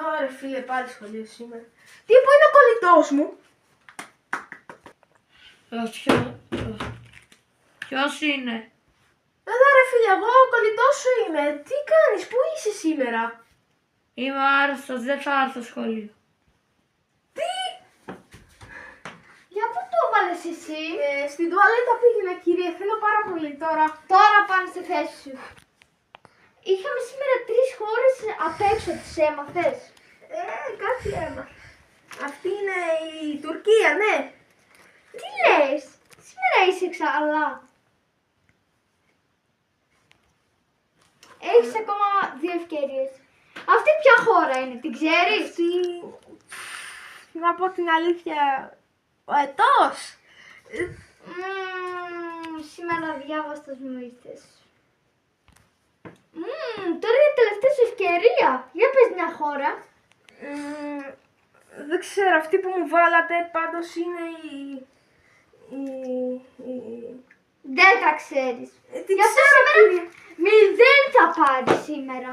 Ωραία φίλε, πάλι σχολείο σήμερα. Τι, πού είναι ο κολλητός μου? Ποιος είναι? Εδώ ρε φίλε, εγώ ο κολλητός σου είμαι. Τι κάνεις, πού είσαι σήμερα? Είμαι άρρωστος, δεν θα έρθω σχολείο. Τι? Για πού το έβαλες εσύ? Στην τουαλέτα πήγαινα κύριε, θέλω πάρα πολύ τώρα. Τώρα πάνε στη θέση σου. Είχαμε σήμερα 3 χώρες απ' έξω, τις έμαθες? Κάτι έμαθα. Αυτή είναι η Τουρκία, ναι. Τι λες? Σήμερα είσαι καλά. Έχεις ακόμα 2 ευκαιρίες. Αυτή ποια χώρα είναι, την ξέρεις? Αυτή... Να πω την αλήθεια, ο ετός. Σήμερα διάβαστος μου ήρθες. Τώρα είναι η τελευταία σου ευκαιρία. Για πες μια χώρα. Δεν ξέρω, αυτή που μου βάλατε πάντως είναι Δεν τα ξέρεις. Τι Γι' αυτό ξέρω, σήμερα κύριε. 0 θα πάρεις σήμερα.